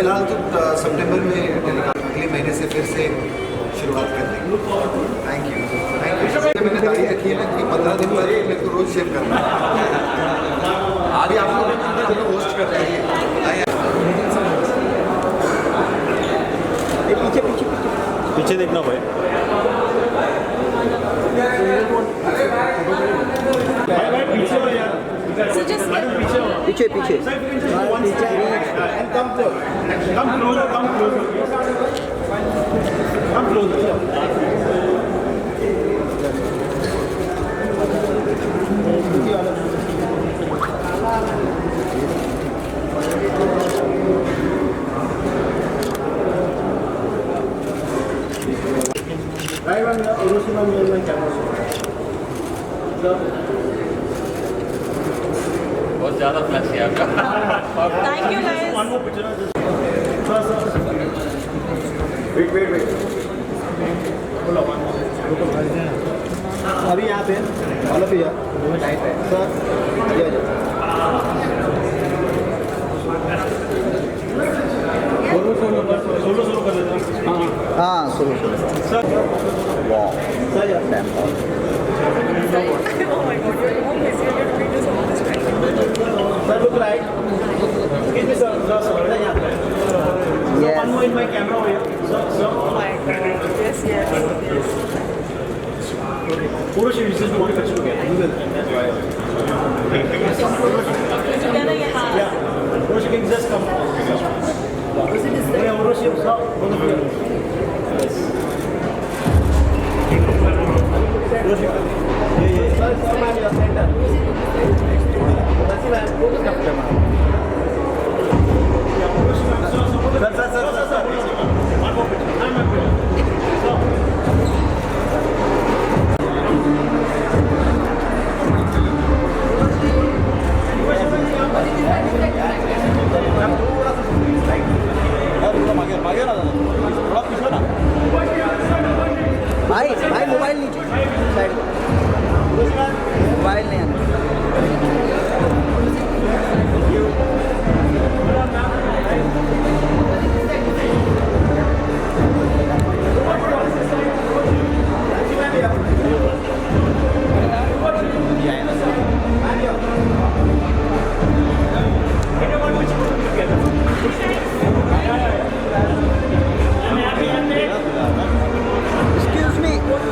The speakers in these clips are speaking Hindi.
फिलहाल तो सितंबर में अगले महीने से फिर से शुरुआत कर देंगे। थैंक यू मैंने तारीख रखी है ना कि 15 दिन बाद मेरे को रोज शेव करना है। अभी आप लोग होस्ट कर रहे हैं, बताइए। पीछे पीछे पीछे देखना भाई। पीछे पीछे बहुत ज़्यादा फ्लैश है आपका। Thank you guys. वेट अभी यहाँ पे all of here sir solo कर लेते हैं। हाँ सोलो सर वाह सर यार Oh my god, you're always here to read this on the screen. Sir, look right. Excuse me, sir. Yes. One more in my camera over here. Sir. Oh my god. Yes, yes, yes. Photo shoot is just one picture together. Together, yes. Yeah. Photo shoot can just come. Yeah, photo shoot. Sir, both of you. Yes. Photo shoot. Yeah. Sir, man, your center. That's it, man. Focus up, man. Sir. One more picture. I'm a picture. भाई मोबाइल नीचे साइड मोबाइल नहीं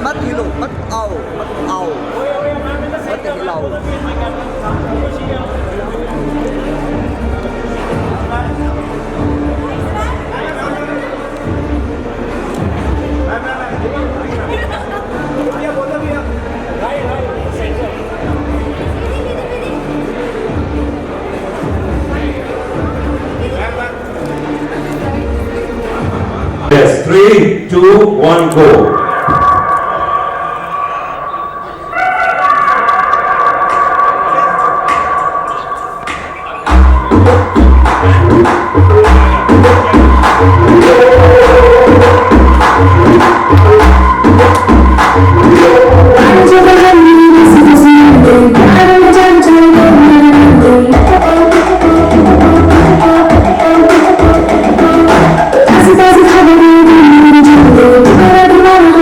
मत हिलो मत आओ मत हिलाओ। Yes, 3, 2, 1, go. Doesn't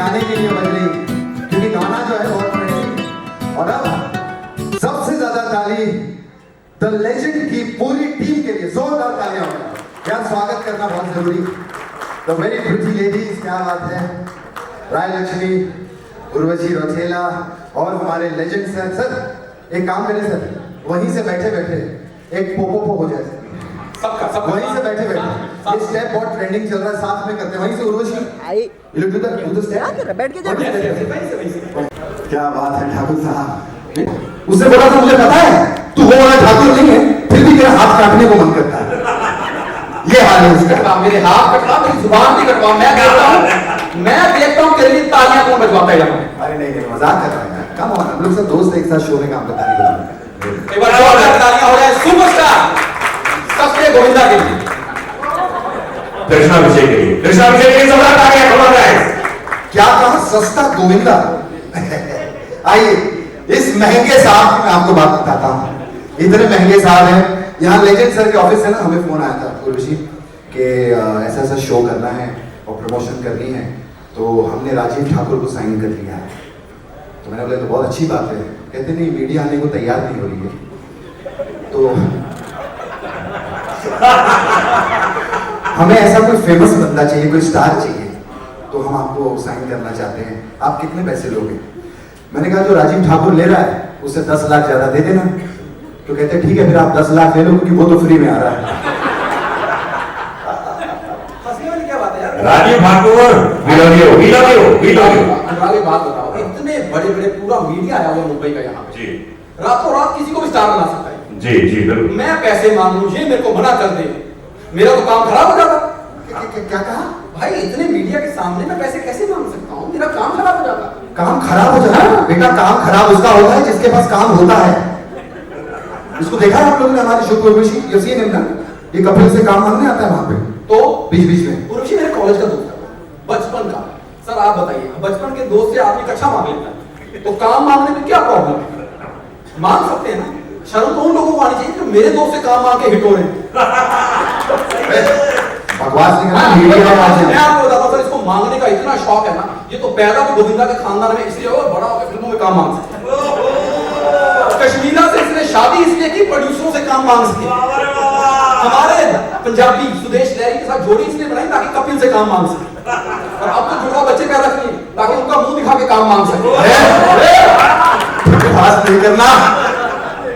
गाने के लिए बज रही, क्योंकि गाना जो है बहुत ट्रेंडिंग। और अब सबसे ज्यादा ताली द लेजेंड की पूरी टीम के लिए, जोरदार तालियां होगा यार, स्वागत करना बहुत जरूरी। द वेरी प्रिटी लेडीज, क्या बात है, राय लक्ष्मी, उर्वशी रौतेला और हमारे लेजेंड सर एक काम करें सर, वहीं से बैठे बैठे एक पोपो हो जाए सबका वहीं से बैठे बैठे, ये स्टेप बहुत ट्रेंडिंग चल रहा है, साथ में करते हैं। वहीं से Urvashi you do the step, बैठ के जा, क्या बात है ठाकुर साहब। उसने बोला था मुझे पता है तू वो वाला ठाकुर नहीं है, फिर भी तेरा हाथ काटने को मन करता है, ये हाल है उसका। मेरे हाथ कटवा, मेरी जुबान भी कटवा, मैं देखता हूँ तेरे लिए तालियां कौन बजवाता है यहाँ। अरे नहीं मजाक कर रहा है, कम ऑन, हम लोग सब दोस्त एक साथ शो में काम करता है। एक बार जोरदार तालियां हो जाए सुपरस्टार सस्ते गोविंदा के लिए, कृष्णाभिषेक के लिए, कृष्णाभिषेक के लिए जोरदार तालियां, come on guys। क्या कहा, सस्ता गोविंदा। आइए इस महंगे साहब की मैं आपको बात बताता हूँ, इतने महंगे साहब हैं। यहाँ लेजेंड सर के ऑफिस से ना हमें फोन आया था उर्वशी के ऐसा ऐसा शो करना है और प्रमोशन करनी है, तो हमने राजीव ठाकुर को साइन कर लिया है। तो मैंने बोला तो बहुत अच्छी बात है। कहते नहीं मीडिया आने को तैयार नहीं हो रही है, तो हमें ऐसा कोई फेमस बंदा चाहिए, कोई स्टार चाहिए, तो हम आपको साइन करना चाहते हैं, आप कितने पैसे लोगे। मैंने कहा जो राजीव ठाकुर ले रहा है उससे 10 लाख ज्यादा दे देना। तो कहते ठीक है फिर आप 10 लाख ले लो, क्योंकि वो तो फ्री में आ रहा है। हंसने वाली क्या बात है यार। Rajiv Thakur, we love you, we love you, we love you। अनुराग एक बात बताओ, इतने बड़े बड़े पूरा मीडिया आया हुआ मुंबई का यहाँ पे, जी रातों रात किसी को भी स्टार बना सकता है। जी जी बिल्कुल। मैं पैसे मांगू, ये मेरे को मना कर दे, मेरा तो काम खराब हो जाता। क्या कहा भाई इतने मीडिया के सामने मैं पैसे कैसे मांग सकता हूँ, मेरा काम खराब हो जाता। काम खराब हो जाता है बेटा, काम खराब उसका होता है जिसके पास काम होता है। इसको देखा है आप लोगों ने हमारे शो को, उर्वशी ये कपिल से काम मांगने आता है वहां पे, तो बीच बीच में। उर्वशी मेरे कॉलेज का दोस्त है, बचपन का। सर आप बताइए, बचपन के दोस्त से आदमी कक्षा मांग लेता है, तो काम मांगने में क्या प्रॉब्लम है, मांग सकते हैं ना। शर्म तो उन लोगों को आनी चाहिए जो मेरे दोस्त से काम मांग के हिट हो रहे हैं। बकवास नहीं करना, मैं मीडिया में आज आपको बताता हूं सर, इसको मांगने का इतना शौक है ना, ये तो पैदा भी गोविंदा के खानदान में इसलिए हुआ, बड़ा होकर फिल्मों में काम मांग सकता है। कश्मीरा से इसने शादी इसलिए की प्रोड्यूसरों से काम मांग सके। हमारे पंजाबी सुदेश लहरी के साथ जोड़ी इसलिए बनाई ताकि कपिल से काम मांग सके, और अब तो जुड़वा बच्चे पैदा किए ताकि उनका मुंह दिखा के काम मांग सके। बकवास नहीं करना।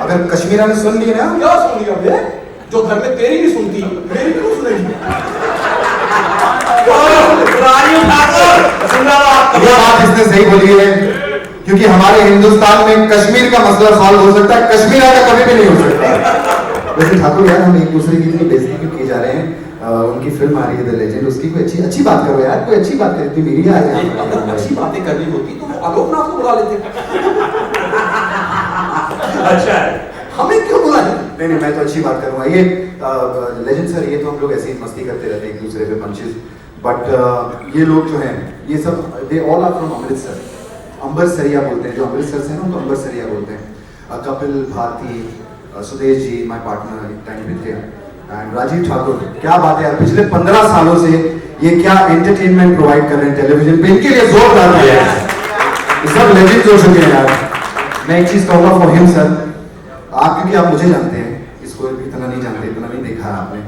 अगर कश्मीरा ने सुन ली ना, क्या सुन लिया बे? जो घर में तेरी नहीं सुनती, मेरी क्यों सुनेगी? राजीव ठाकुर जिंदाबाद। ये बात इसने सही बोली है, क्योंकि हमारे हिंदुस्तान में कश्मीर का मसला सॉल्व हो सकता है, कश्मीर का कभी भी नहीं हो सकता। वैसे ठाकुर यार, हम एक दूसरे की इतनी बेइज्जती क्यों किए जा रहे हैं। उनकी फिल्म आ रही है द लेजेंड, उसकी कोई अच्छी बात करो यार, कोई अच्छी बात करो। मीडिया आ जाए, अगर अच्छी बातें करनी होती तो वो आलोकनाथ को बुला लेते। अच्छा है, हमें क्यों बुलाया? नहीं मैं तो अच्छी बात करूंगा। ये लेजेंड सर, ये तो हम लोग ऐसे ही मस्ती करते रहते हैं एक दूसरे पे पंचेस, बट ये लोग जो हैं ये सब they all are from Amritsar. अमृतसरिया बोलते हैं, जो अमृतसर से ना उनको अमृतसरिया बोलते हैं। कपिल, भारती, सुदेश जी माय पार्टनर एक टाइम पे थे, एंड राजीव ठाकुर। क्या बात है यार, पिछले 15 सालों से ये क्या एंटरटेनमेंट प्रोवाइड कर रहे हैं टेलीविजन पे, इनके लिए जोरदार है। ये सब लेजेंड्स हो चुके हैं यार। मैं एक चीज कहूंगा फॉर हिम सर, आप क्योंकि आप मुझे जानते हैं, इसको भी इतना नहीं जानते, इतना नहीं देखा है आपने।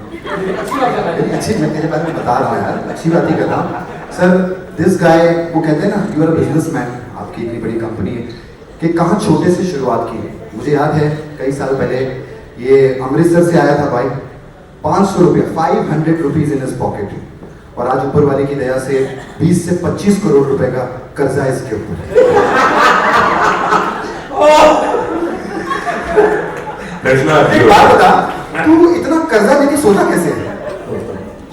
अच्छी मैं तेरे बारे में बता रहा हूँ यार, अच्छी बात ही कर रहा हूँ सर। दिस गाय, वो कहते हैं ना यू आर अ बिजनेसमैन, आपकी इतनी बड़ी कंपनी है, कि कहाँ छोटे से शुरुआत की। मुझे याद है कई साल पहले ये अमृतसर से आया था भाई, 500 रुपया, 500 रुपीज इन हिज पॉकेट, और आज ऊपर वाले की दया से 20 से 25 करोड़ रुपए का कर्जा है इसके ऊपर। एक बात बता, तू इतना कर्जा लेके सोचा कैसे है?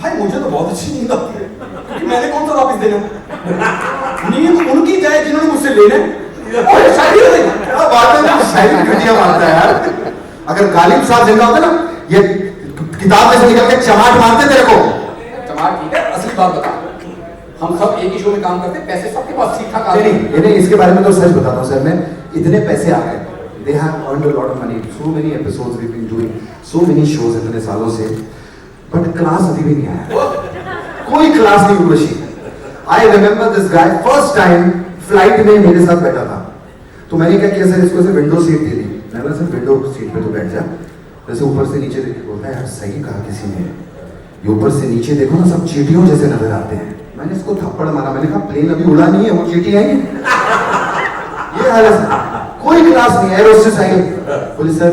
भाई मुझे तो बहुत अच्छी नींद आती है, क्योंकि मैंने कौन सा वापस देना। नींद उनकी जाए जिन्होंने मुझसे लेने। शायरी हो गई। क्या बात है, शायरी घटिया मारता है यार। अगर गालिब साहब जिंदा होते ना, ये किताब में से निकल के चमाट मारते तेरे को। चमाट ठीक है, असली बात बता, हम सब एक ही शो में काम करते, पैसे सबके पास ठीक ठाक आते हैं। नहीं, इसके बारे में तो सच बताता हूँ सर, मैं इतने पैसे आ गए, they have earned a lot of money, so many episodes we've been doing, so many shows इतने सालों से, but क्लास अभी भी नहीं आया, कोई क्लास नहीं Urvashi. I remember this guy first time flight में मेरे साथ बैठा था, तो मैंने क्या किया सर, इसको सिर्फ विंडो सीट दे दी। मैंने बोला सर विंडो सीट पे तो बैठ जा, जैसे ऊपर से नीचे देख के बोलता है यार सही कहा किसी ने, ये ऊपर से नीचे देखो ना सब चींटियों जैसे नजर आते हैं। मैंने इसको थप्पड़ मारा, मैंने कहा प्लेन अभी उड़ा नहीं है, वो चींटी आएंगे। ये हाल है सर, कोई क्लास नहीं, एयर होस्टेस आएंगे, बोले सर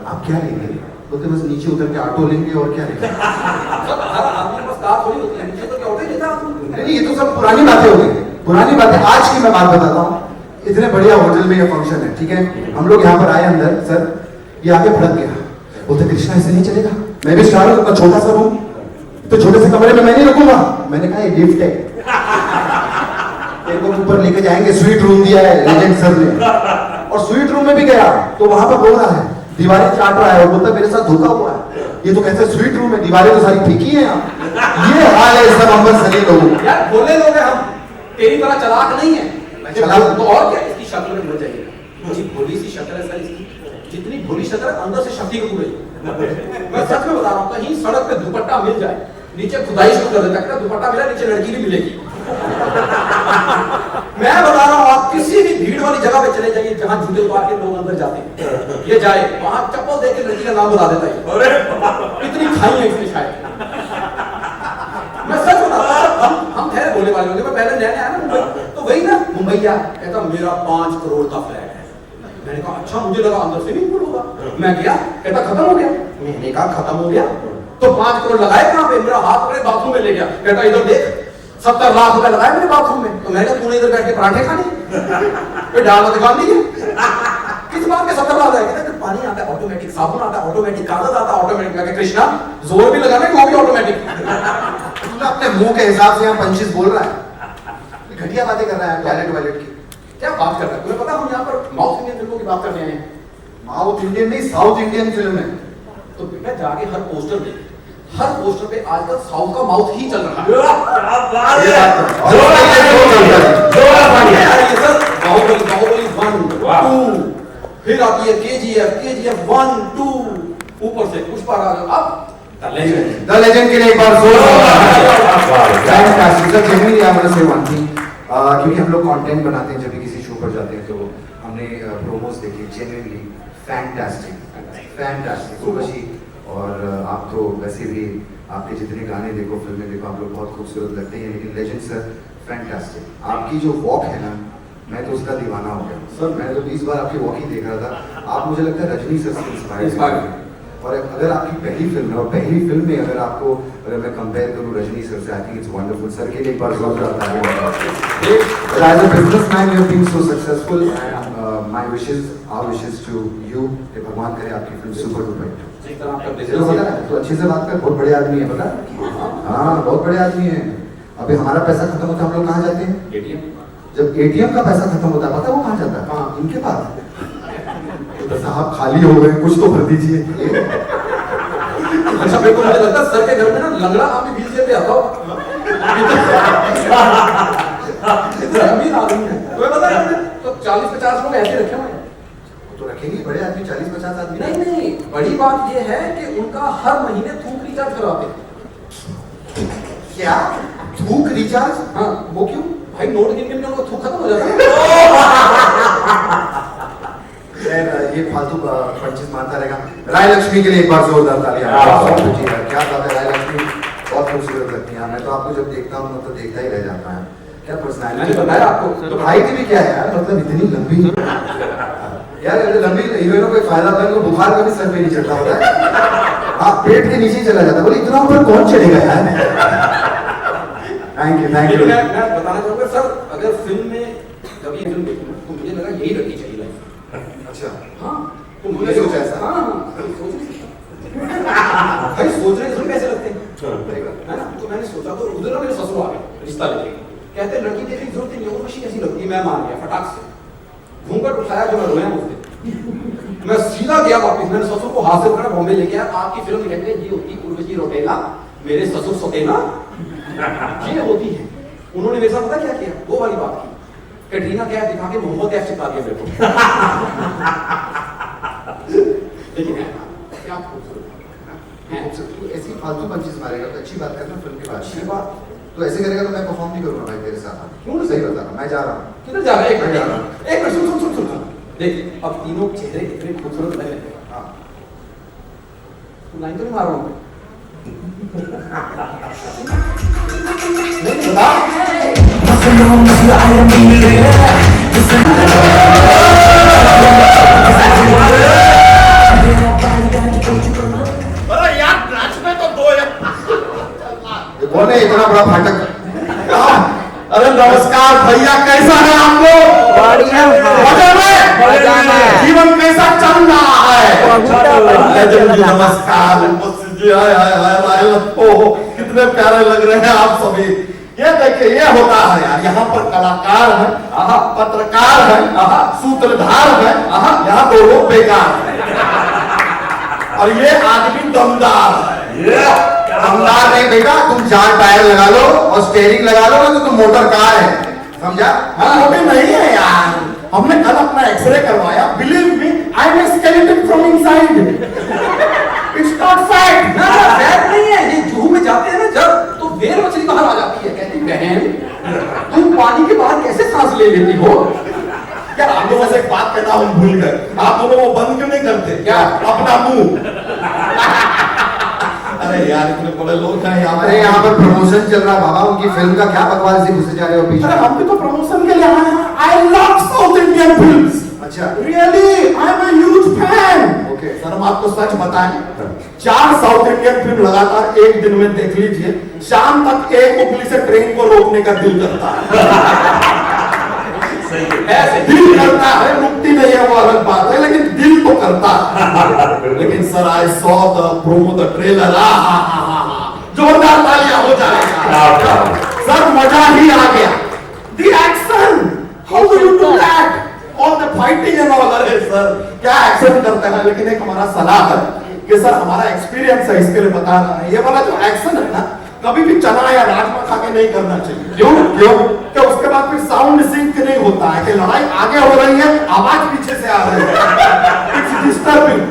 आप क्या लेंगे, बोलते बस नीचे उतर के ऑटो लेंगे और क्या लेंगे। हर आदमी के पास कार थोड़ी होती है, नीचे तो क्या होता है लेता आदमी। नहीं ये तो सब पुरानी बातें हो गई, पुरानी बातें। आज की मैं बात बताता हूँ, इतने बढ़िया होटल में ये फंक्शन है, ठीक है, हम लोग यहाँ पर आए अंदर, सर ये आगे भड़क गया, बोलते कृष्णा ऐसे नहीं चलेगा, मैं भी स्टार हूँ, इतना छोटा सा रूम, तो छोटे से कमरे में मैं नहीं रुकूंगा। मैंने कहा ये गिफ्ट है, तेरे को ऊपर लेके जाएंगे, स्वीट रूम दिया है लेजेंड सर ने। और स्वीट रूम में भी गया तो वहां पर बोल रहा है, दीवारें चाट रहा है और बोलता मेरे साथ धोखा हुआ है, ये तो कहते स्वीट रूम है, दीवारें तो सारी फीकी है यहाँ। ये हाल है सब अंबर सली लोगों। यार भोले लोग हैं हम, तेरी तरह चालाक नहीं है। चालाक तो और क्या, इसकी शक्ल में मर जाइएगा, मुझे भोली सी शक्ल है सर इसकी, जितनी भोली शक्ल है अंदर से शक्ति को पूरी। मैं सच में बता रहा हूँ, कहीं सड़क पे दुपट्टा मिल जाए, नीचे खुदाई शुरू कर देता है, दुपट्टा मिला नीचे लड़की भी मिलेगी। मैं बता रहा हूँ, आप किसी भी भीड़ वाली जगह पे चले जाइए जहां जूते उतार के लोग अंदर जाते हैं, ये जाए वहां चप्पल देख के लड़की का नाम बता देता है, इतनी खाई है इसने शायद। मैं सच बता रहा हूं, हम ठहरे बोले वाले होंगे। मैं पहले नया नया आया ना मुंबई, तो वही ना मुंबईया कहता मेरा 5 करोड़ का फ्लैट है। मैंने कहा अच्छा, मुझे लगा अंदर से भी पूल होगा। मैं गया, कहता खत्म हो गया। मैंने कहा खत्म हो गया तो 5 करोड़ लगाए कहां पे? मेरा हाथ मेरे बाथरूम में ले गया, कहता इधर देख 70 लाख रुपए लगाए मेरे बाथरूम में। तो मैंने कहा तूने इधर बैठ के पराठे खाने, फिर डाल दुकान दी है, किस बात के 70 लाख है? कहते पानी आता है ऑटोमेटिक, साबुन आता है ऑटोमेटिक, कागज आता है ऑटोमेटिक। मैं कृष्णा जोर भी लगाना है, वो भी ऑटोमेटिक। तू अपने मुंह के हिसाब से यहाँ पंचिस बोल रहा है, घटिया बातें कर रहा है टॉयलेट वायलेट की। क्या बात कर रहा है? तुम्हें पता हम यहाँ पर माउथ इंडियन फिल्मों की बात करने आए हैं। साउथ इंडियन नहीं, साउथ इंडियन फिल्म है। तो बेटा जाके हर पोस्टर पे आजकल साउथ का माउथ ही चल रहा है। ये बात तो ये सर बाहुबली 1 2, फिर आती है KGF 1 2, ऊपर से पुष्पा राज, अब द लेजेंड के लिए एक बार जोर fantastic. Sir genuinely I want to say one thing, क्योंकि हम लोग कंटेंट बनाते हैं जब भी किसी शो पर जाते हैं, तो हमने प्रोमोस देखी, जेन्युइनली फैंटास्टिक उर्वशी। और आप तो वैसे भी आपके जितने गाने देखो, फिल्में देखो, आप लोग बहुत खूबसूरत लगते हैं, लेकिन लेजेंड सर फैंटास्टिक। आपकी जो वॉक है ना, मैं तो उसका दीवाना हो गया सर। मैंने तो 20 बार आपकी वॉक ही देख रहा था। आप मुझे लगता है रजनी सर से इंस्पायर्ड। और अगर आपकी पहली फिल्म है, और पहली फिल्म में अगर आपको, अगर मैं कंपेयर करूं रजनी सर से, I think it's wonderful. Sir के लिए एक बार जोर आता है। As a businessman you have been so successful, and my wishes, our wishes to you कि भगवान करे आपकी फिल्म सुपर डुपर हिट। चलो पता है, तो अच्छे से बात कर, बहुत बड़े आदमी है पता है? हाँ बहुत बड़े आदमी है। अभी हमारा पैसा खत्म होता है, हम लोग कहाँ जाते हैं? ATM। जब ATM का पैसा खत्म होता है, पता है वो कहाँ जाता है? हाँ। इनके पास। तो साहब खाली हो गए, कुछ तो भर दीजिए। अच्छा मेरे को मुझे लगता है सर के घर में ना लंगड़ा आदमी व्हीलचेयर पे आता होगा। इतना अमीर आदमी है। तुम्हें पता है तो 40-50 लोग ऐसे रखे हुए हैं। तो रखेंगे बड़े आदमी, 40-50 आदमी। नहीं, बड़ी बात ये है कि उनका हर महीने थूक रिचार्ज करवाते हैं। क्या थूक रिचार्ज? हाँ। वो क्यों? भाई नोट गिन गिन के उनका थूक खत्म हो जाता है। ये फालतू पंचिस मारता रहेगा। राय लक्ष्मी के लिए एक बार जोरदार तालियां। क्या बात है, राय लक्ष्मी बहुत खूबसूरत लगती है। मैं तो आपको जब देखता हूँ तो देखता ही रह जाता है, क्या पर्सनैलिटी। मैंने बताया आपको तो हाइट भी क्या है यार, मतलब इतनी लंबी यार, लंबी हीरोइनों को फायदा होता है, बुखार कभी सर पे नहीं चढ़ता होता है, हाँ पेट के नीचे ही चला जाता है। बोले इतना ऊपर कौन चढ़ेगा यार। Thank you thank you. मैं बताना चाहूंगा सर, अगर फिल्म में जब ये फिल्म देखी तो मुझे लगा यही रखनी चाहिए लाइफ। अच्छा हाँ तो तुमने मुझे सोचा ऐसा? हाँ भाई सोच रहे इसमें कैसे लगते हैं, है ना? तो मैंने सोचा, तो उधर मेरे ससुर आ गए रिश्ता लेके, कहते लड़की देखने की जरूरत नहीं है, वो मशीन ऐसी लगती है। मैं मान गया फटाक से, घूंघट उठाया जो मैं रोया उस दिन। मैं सीधा गया वापस, मैंने ससुर को हाथ से पकड़ा, बॉम्बे लेके आया। आपकी फिल्म कहते ये होती उर्वशी रौटेला, मेरे ससुर सतेना ये होती है। उन्होंने मेरे साथ पता क्या किया, वो वाली बात की, कैटरीना कैफ दिखा के मोहम्मद कैफ चिपका दिया मेरे को। लेकिन है क्या खूबसूरत है। ऐसी फालतू पंचिस मारेगा तो अच्छी बात करना फिल्म के बाद। अच्छी बात तो ऐसे करेगा तो मैं परफॉर्म नहीं करूंगा भाई तेरे साथ। क्यों? सही बता रहा, मैं जा रहा हूँ। किधर जा रहा है? एक मैं जा रहा हूँ। मिनट, एक मिनट, सुन सुन सुन सुन। देख, अब तीनों चेहरे इतने खूबसूरत लग रहे हैं। हाँ। तू लाइन तो नहीं मार रहा हूँ? नहीं ये कौन है इतना बड़ा फाटक? अरे नमस्कार भैया, कैसा है आप लोग? मजे में? जीवन कैसा चल रहा है? लेजेंड जी नमस्कार, उपस्थित जी, हाय हाय हाय हाय, ओहो कितने प्यारे लग रहे हैं आप सभी। ये देखिए, ये होता है यार, यहाँ पर कलाकार है, पत्रकार है, सूत्रधार है, यहाँ दो लोग बेकार है, और ये आदमी दमदार है। दमदार नहीं बेटा, तुम 4 टायर लगा लो और स्टेयरिंग लगा लो ना तो तुम मोटर कार है, समझा? हम मोटे नहीं है यार, हमने कल अपना एक्सरे करवाया, believe me I am skeleton from inside, it's not fact. ना फैक्ट नहीं है, ये जूहू में जाते हैं ना जब, तो वेल मछली बाहर आ जाती है, कहती बहन तुम पानी के बाहर कैसे सांस ले लेती हो? यार आप लोगों से एक बात कहना हम भूल गए, आप लोगों को बंद क्यों नहीं करते? क्या? अपना मुंह। अरे यार इतने बड़े लोग हैं यहाँ अरे यहाँ पर प्रमोशन चल रहा है बाबा, उनकी फिल्म का क्या बकवास से घुसे जा रहे हो पीछे? अरे हम भी तो प्रमोशन के लिए आए हैं। I love south Indian films. अच्छा, really I am a huge fan. Okay. Sir हम आपको सच बताएं, 4 साउथ इंडियन फिल्म लगातार एक दिन में देख लीजिए, शाम तक एक उंगली से ट्रेन को रोकने का दिल करता है। ऐसे दिल करता है, रुकती नहीं है वो अलग बात है, लेकिन दिल तो करता है। लेकिन sir I saw the promo, the trailer, जोरदार तालियां हो जाएगा सर, मजा ही आ गया। The action, how do you do that? All the fighting and all, अरे सर क्या एक्शन करते हैं। लेकिन एक हमारा सलाह है कि सर हमारा एक्सपीरियंस है, इसके लिए बता रहा है, ये वाला जो एक्शन है ना, कभी भी चना या राजमा खा के नहीं करना चाहिए। क्यों? कि उसके बाद फिर साउंड सिंक नहीं होता है, कि लड़ाई आगे हो रही है, आवाज पीछे से आ रही है, it's disturbing.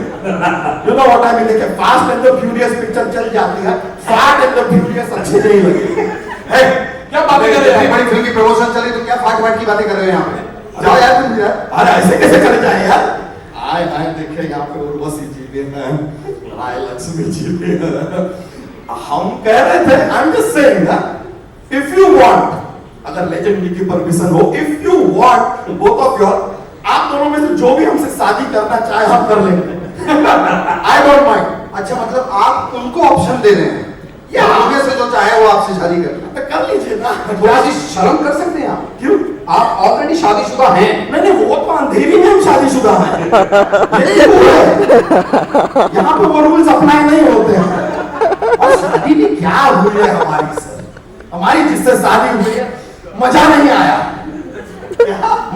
You know what I mean? देखिए fast and the furious picture चल जाती है, फास्ट एंड द फ्यूरियस अच्छी नहीं लगती है। क्या बातें कर रहे हैं? बड़ी फिल्म की प्रमोशन चली तो क्या फाट फाट की बातें कर रहे हो यहाँ पे? जाओ यार तुम यार। अरे ऐसे कैसे चले जाए यार? आए आए देखे यहाँ पे उर्वशी जी भी हैं, आए लक्ष्मी जी भी हैं। हम कह रहे थे, आई एम जस्ट सेइंग ना, इफ यू वांट, अगर लेजेंड जी की परमिशन हो, if you want both of your, आप दोनों में से जो भी हमसे शादी करना चाहे हम कर लेंगे। I don't mind. अच्छा, मतलब आप उनको ऑप्शन दे रहे हैं या उनमें से जो चाहे वो आपसे शादी कर? तो कर लीजिए ना। थोड़ा सी शर्म कर सकते हैं आप? क्यों? आप ऑलरेडी शादीशुदा हैं। नहीं वो तो अंधेरी में हम शादीशुदा हैं। यही रूल है, यहाँ पे वो रूल्स अप्लाई नहीं होते हैं। और शादी भी क्या हुई है हमारी सर, हमारी जिससे शादी हुई है, मजा नहीं आया,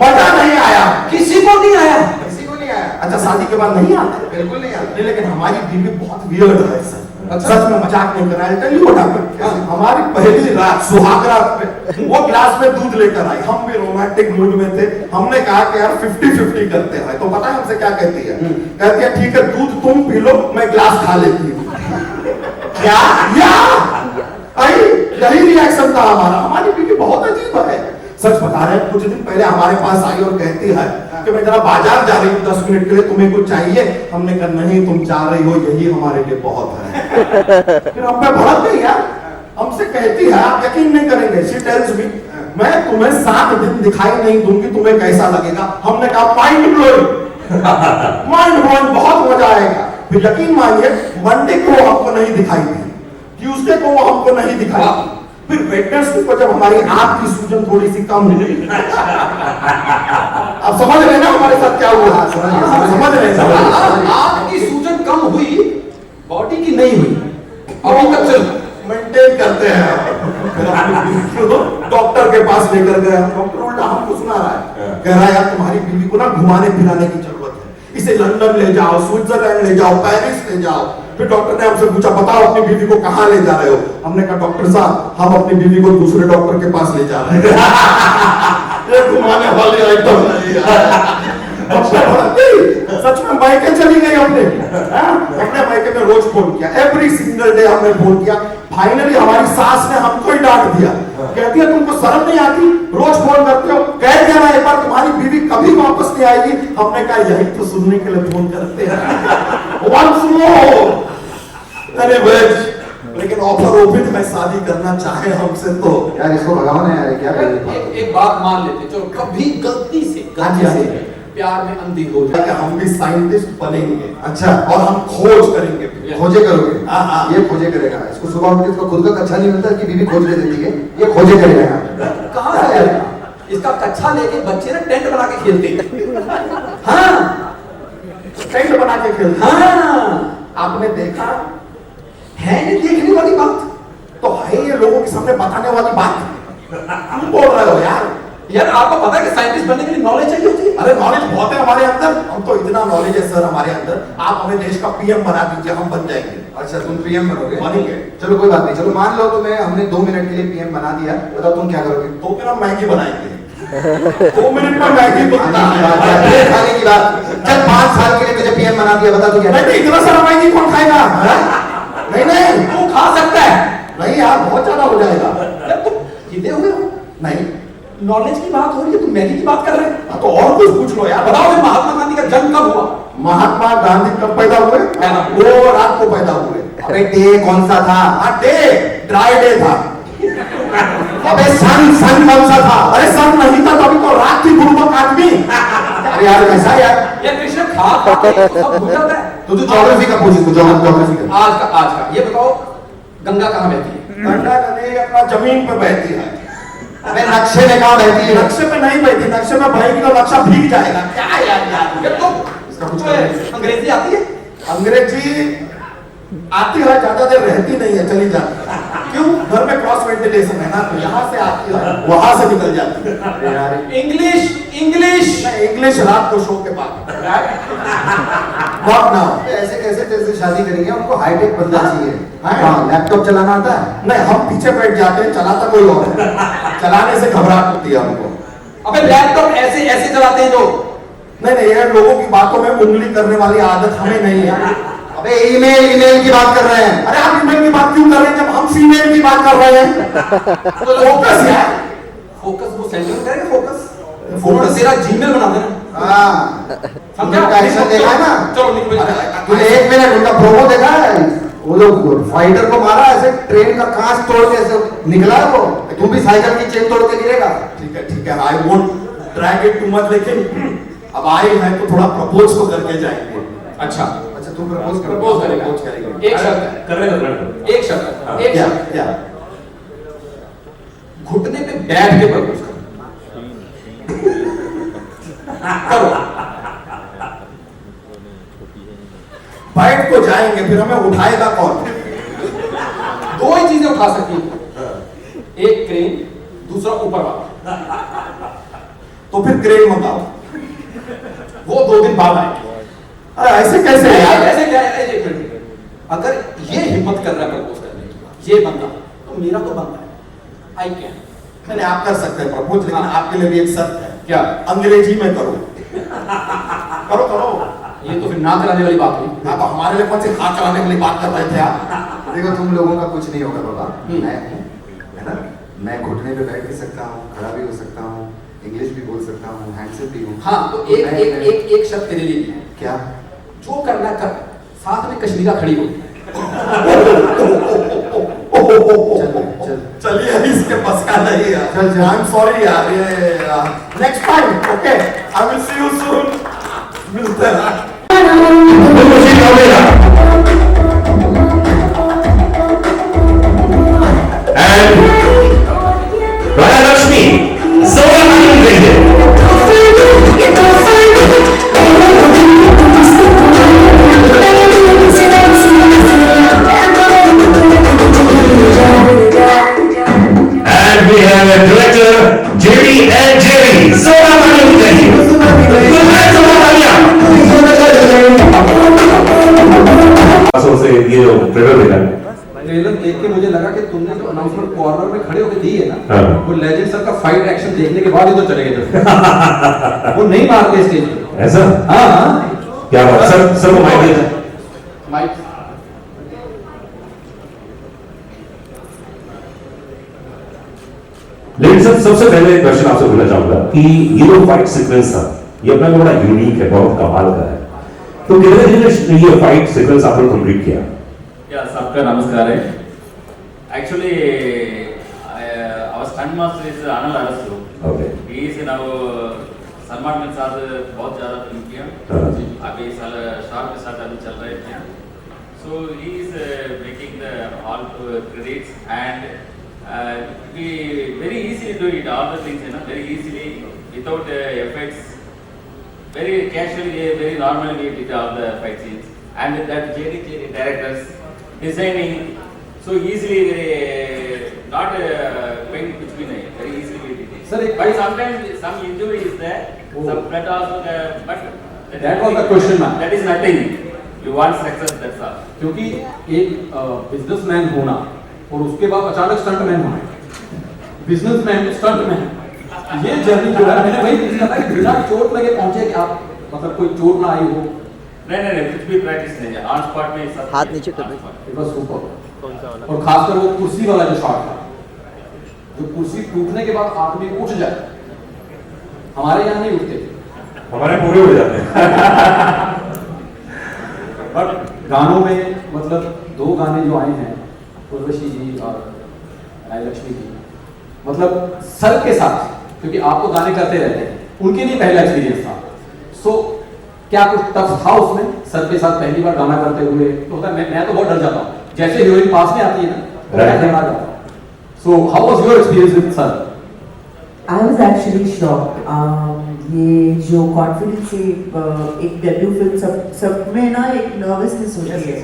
मजा नहीं आया, किसी को नहीं आया। किसी को नहीं आया? अच्छा शादी के बाद नहीं आते? बिल्कुल नहीं आया। नहीं, लेकिन हमारी बीवी बहुत वियर्ड है सर। अच्छा। सच में मजाक नहीं कर रहा है, टेल यू व्हाट हैपेंड। हमारी पहली रात सुहाग रात पे वो ग्लास में दूध लेकर आई, हम भी रोमांटिक मूड में थे, हमने कहा कि यार 50-50 करते हैं। तो पता है हमसे क्या कहती है? कहती है ठीक है दूध तुम पी लो, मैं ग्लास खा लेती हूँ। क्या यही रिएक्शन था हमारा। हमारी बीवी बहुत अजीब है, सच बता रहे हैं। कुछ दिन पहले हमारे पास आई और कहती है कि मैं जरा बाजार जा रही हूँ 10 मिनट के लिए, तुम्हें कुछ चाहिए? हमने कहा नहीं, तुम जा रही हो यही हमारे लिए बहुत है। फिर हम पे भड़क गई यार, हमसे कहती है, आप यकीन नहीं करेंगे, शी टेल्स मी, मैं तुम्हें 7 दिन दिखाई नहीं दूंगी, तुम्हें कैसा लगेगा? हमने कहा माइंड ब्लोइंग, माइंड ब्लोइंग, बहुत मजा आएगा। फिर यकीन मानिए मंडे को हमको नहीं दिखाई दी, ट्यूसडे को वो हमको नहीं दिखाई, फिर वेडनेसडे को जब हमारी आंख की सूजन थोड़ी सी कम हुई, आप समझ रहे ना हमारे साथ क्या हुआ? समझ रहे हैं? आंख की सूजन कम हुई, बॉडी की नहीं हुई। अभी तक चल मेंटेन करते हैं। फिर अपनी बीवी को डॉक्टर के पास लेकर गए, डॉक्टर उल्टा हमको सुना रहा है, कह रहा है यार तुम्हारी बीवी को ना घुमाने फिराने की जरूरत है, इसे लंदन ले जाओ, स्विट्जरलैंड ले जाओ, पेरिस ले जाओ। फिर डॉक्टर ने हमसे पूछा बताओ अपनी बीवी को कहाँ ले जा रहे हो? हमने कहा डॉक्टर साहब हम अपनी बीवी को दूसरे डॉक्टर के पास ले जा रहे हैं। ये घुमाने वाली आइटम नहीं है। सच में मायके चली गई हमने, अपने मायके में रोज फोन किया, एवरी सिंगल डे हमने फोन किया, फाइनली हमारी सास ने हमको ही डांट दिया। कहती है तुमको शर्म नहीं आती, रोज फोन करते हो, कह दिया ना एक बार तुम्हारी बीवी कभी वापस नहीं आएगी। हमने कहा यही तो सुनने के लिए फोन करते हैं। Once more. अरे बस लेकिन ऑफर ओपन है, शादी करना चाहे हमसे तो यार इसको भगाओ ना यार, क्या कर रहे हो? एक बात मान लेते, चलो कभी गलती से प्यार में अंधी हो जाए, हम भी साइंटिस्ट बनेंगे। अच्छा। और हम खोज करेंगे। खोजे करोगे? हाँ। ये खोजे करेगा। इसको सुबह उठ के इसको खुद का कच्चा नहीं मिलता कि बीवी खोज ले देती है, ये खोजे करेगा। कहाँ से आएगा? इसका कच्चा लेके बच्चे ना टेंट बना के खेलते हैं। हाँ, टेंट बना के खेलते। हाँ, आपने देखा है ये देखने वाली बात तो है, ये लोगों के सामने बताने वाली बात तुम बोल रहे हो यार। यार आपको पता है कि साइंटिस्ट बनने के लिए नॉलेज चाहिए होती है। अरे नॉलेज बहुत है हमारे अंदर, हम तो इतना नॉलेज है सर हमारे अंदर। आप हमें देश का पीएम बना दीजिए, हम बन जाएंगे। अच्छा तुम पीएम बनोगे? बनेंगे। चलो कोई बात नहीं, चलो मान लो तुम्हें हमने 2 मिनट के लिए पीएम बना दिया, बताओ तुम क्या करोगे? तो फिर हम मैगी बनाएंगे। 2 मिनट में मैगी बनता है। ये खाने की बात। चल 5 साल के लिए तुझे पीएम बना दिया, बता तू क्या? नहीं इतना सारा मैगी कौन खाएगा? नहीं नहीं तू खा सकता है। नहीं यार बहुत ज्यादा हो जाएगा। यार तुम जीते हुए हो, नहीं नॉलेज की बात हो रही है, तुम मैगी की बात कर रहे हो। तो और कुछ पूछ लो यार। बताओ महात्मा गांधी का जन्म कब हुआ? महात्मा गांधी कब पैदा हुए? वो रात को पैदा हुए। अबे डे कौन सा था? डे ड्राई डे था। अबे सन कौन सा था? अरे सन नहीं था तभी तो रात थी गुरुमुख आदमी। अरे यार कैसा यार? ये कृष्ण खा के सब भूल जाता है। तो तू ज्योग्राफी का पूछ, इसको ज्योग्राफी का। आज का ये बताओ, गंगा कहाँ बहती है? गंगा नदी अपना जमीन पे बहती है। अबे नक्शे में कहाँ बहती है? नक्शे पे नहीं बहती, नक्शे में बहेगी तो नक्शा भीग जाएगा। क्या यार ये तो इसका कुछ अंग्रेजी आती है? अंग्रेजी आती है, ज्यादा देर रहती नहीं है, चली जाती है। क्यों? घर में क्रॉस वेंटिलेशन है ना, तो यहाँ से आती है वहां से निकल जाती है। अरे यार इंग्लिश इंग्लिश रात को शो के बाद। Not now। ऐसे कैसे कैसे शादी करेंगे? उनको हाईटेक बंदा चाहिए। हाँ लैपटॉप चलाना आता है? नहीं हम पीछे बैठ जाते हैं, चलाता कोई और है। चलाने से घबराहट होती है हमको। अबे लैपटॉप ऐसे चलाते हैं लोग। नहीं ये लोगों की बातों में उंगली करने वाली आदत हमें नहीं है। अबे ईमेल की बात कर रहे हैं। अरे आप ईमेल की बात क्यों कर रहे हैं जब हम फीमेल की बात कर रहे हैं? फोकस यार, फोकस वो सेंटर में करेंगे। फोकस तेरा जीमेल बना देना। हाँ समझा? उनका एक्शन देखा है ना? चलो निकल। तूने 1 मिनट उनका प्रोमो देखा है? वो लोग फाइटर को मारा ऐसे, ट्रेन का कांच तोड़ के ऐसे निकला है वो। तुम भी साइकिल की चेन तोड़ के गिरेगा। ठीक है I won't drag it too much, लेकिन अब आए हैं तो थोड़ा प्रपोज तो करके जाएंगे। अच्छा तुम प्रपोज करेगा। करेगा। एक शर्त है, कर रहे हो एक शर्त है, एक क्या शर्त। क्या? घुटने पे बैठ के प्रपोज करो। बैठ को जाएंगे फिर हमें उठाएगा कौन? 2 ही चीजें उठा सकती है, एक क्रेन, दूसरा ऊपर वाला। तो फिर क्रेन मंगाओ, वो 2 दिन बाद आएंगे। अरे ऐसे कैसे यार? ऐसे क्या है? एक मिनट, अगर ये हिम्मत कर रहा है प्रपोज करने की, ये बंदा, तो मेरा तो बनता है। I can. मैंने आप कर सकते हैं प्रपोज, लेकिन आपके लिए भी एक शर्त है। क्या? अंग्रेजी में करो। करो करो। ये तो फिर ना कराने वाली बात हुई। हाँ तो हमारे लिए कौन सी हाथ चलाने के लिए बात कर रहे थे आप? देखो तुम लोगों का कुछ नहीं होगा बाबा। मैं हूँ, है ना? मैं घुटने पे बैठ भी सकता हूँ, खड़ा भी हो सकता हूँ, इंग्लिश भी बोल सकता हूँ, हैंडसम भी हूँ। हाँ तो एक शर्त तेरे लिए है। क्या? जो करना कर, साथ में कश्मीरा खड़ी हो। चल चलिए इसके बस का नहीं है। चल। आई एम सॉरी यार, ये next time okay, I will see you soon. मिलते हैं। Lashmi, Zoya and we have a director, JD and Jerry. Zoya से ये जो ट्रेलर देखा ट्रेलर देख के मुझे लगा कि तुमने जो अनाउंसमेंट कॉर्नर में खड़े होकर दी है ना, हाँ। वो लेजेंड सर का फाइट एक्शन देखने के बाद ही तो चले गए थे। वो नहीं मारते स्टेज पे। ऐसा? हाँ क्या बात? सर को माइक दे। माइक लेकिन सर सबसे पहले क्वेश्चन आपसे पूछना चाहूंगा कि ये जो फाइट सीक्वेंस था ये अपना में बड़ा यूनिक है, बहुत कमाल का है, तो कितने दिन में ये फाइट सीक्वेंस आपने कंप्लीट किया? या सबका नमस्कार है। Actually our stunt master is Anil Arasu. Okay, he is now Salman के साथ बहुत ज़्यादा फिल्म किया, अभी साल शाह के साथ अभी चल रहे थे। So he is making the all credits and we very easily do it, all the things, you know, very easily without effects, very casually, very normally we did all the fight scenes, and that JD directors designing so easily, not going between it, very easily we did it. Sir, But sometimes some injury is there, some blood also there, but That was the question, man. that is nothing. You want success, that's all. क्योंकि एक बिजनेसमैन होना और उसके बाद अचानक स्टंटमैन होना, बिजनेसमैन स्टंटमैन, ये जर्नी जो है मैंने वही पूछा था कि बिना चोट लगे पहुंचे कि आप मतलब कोई चोट ना आई हो? नहीं, कुछ भी प्रैक्टिस नहीं है, ऑन स्पॉट में सब हाथ नीचे कर दे। It was super. और खासकर वो कुर्सी वाला जो शॉट था, जो कुर्सी टूटने के बाद आदमी उठ जाए, हमारे यहाँ नहीं उठते, हमारे पूरे उड़ जाते हैं। बट गानों में मतलब 2 गाने जो आए हैं उर्वशी जी और लक्ष्मी जी, मतलब सर के साथ, क्योंकि आप तो गाने करते रहते हैं, उनके लिए पहला एक्सपीरियंस था। सो क्या कुछ टफ था उसमें सर के साथ पहली बार गाना करते हुए? तो होता है मैं तो बहुत डर जाता हूँ, जैसे हीरोइन पास में आती है ना तो मैं डरा जाता हूँ। So how was your experience with sir? I was actually shocked. ये जो कॉन्फिडेंस से एक डेब्यू फिल्म सब में ना एक नर्वसनेस होती है,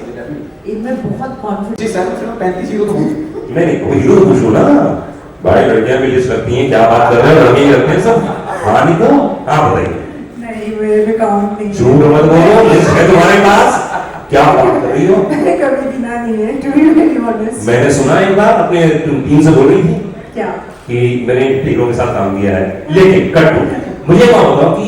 इनमें बहुत कॉन्फिडेंस। जी सर, 35 हीरो तो नहीं, कोई हीरो तो पूछो ना भाई, लड़कियां भी लिस्ट करती हैं, क्या बात कर रहे हैं, लड़के करते हैं सब। हाँ नहीं तो आप बताइए। नहीं, मेरे में काउंट नहीं है। झूठ मत बोलो, लिस्ट है तुम्हारे पास, क्या बात कर रही हो? मैंने कभी गिना नहीं है, to be very honest। मैंने सुना एक बार अपने टीम से बोल रही थी क्या कि मैंने हीरो के साथ काम किया है, लेकिन कट टू मुझे क्या होगा कि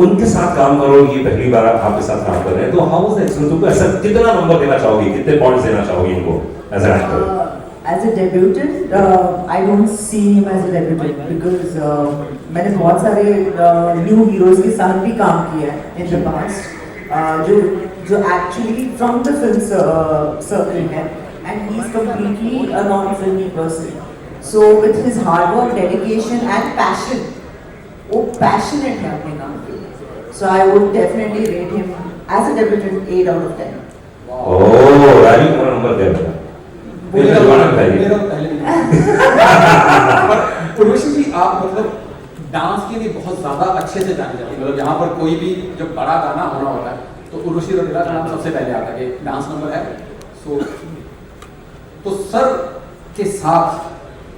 उनके साथ काम करो, ये पहली बार आपके साथ काम कर रहे हैं, तो हाउ वाज द एक्सपीरियंस? तुमको ऐसा कितना नंबर देना चाहोगे, कितने पॉइंट्स देना चाहोगे इनको as an actor? As a debutant, I don't see him as a debutant because मैंने बहुत सारे new heroes के साथ भी काम किया है in the past, जो actually from the film circle है, and he is completely a non-filmy person. So with his hard work, dedication and passion, वो passionate है अपने काम के लिए. So I would definitely rate him as a debutant 8 out of 10. ओह, राजू तुम्हारा नंबर दे बेटा। मेरा जमाना बताइए। उर्वशी जी, आप मतलब डांस के लिए बहुत ज्यादा अच्छे से जाने जाते हैं, मतलब यहाँ पर कोई भी जब बड़ा गाना होना होता है तो उर्वशी रंगीला का नाम सबसे पहले आता है कि डांस नंबर है। सो तो सर के साथ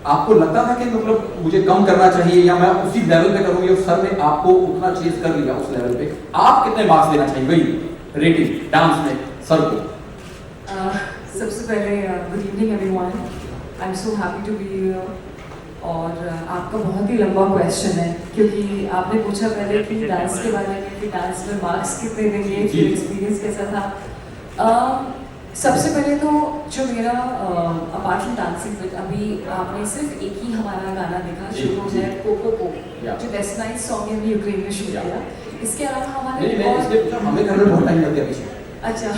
आपको लगता था कि मतलब मुझे कम करना चाहिए या मैं उसी लेवल पे करूंगी, और सर ने आपको उतना चेज कर लिया उस लेवल पे, आप कितने मार्क्स देना चाहिए वही रेटिंग डांस में सर को? सबसे पहले good evening everyone, I am so happy to be here. और आपका बहुत ही लंबा क्वेश्चन है, क्योंकि आपने पूछा पहले कि डांस के बारे में, कि डांस में मार्क्स कितने देंगे, कि एक्सपीरियंस कैसा था। सबसे पहले तो जो मेरा अपार्ट फ्रॉम डांसिंग विद, अभी आपने सिर्फ एक ही हमारा गाना देखा जो है कोको को, जो बेस्ट नाइट सॉन्ग हमने यूक्रेन में शूट किया। इसके अलावा हमारे हमें करने में बहुत टाइम लग गया पीछे। अच्छा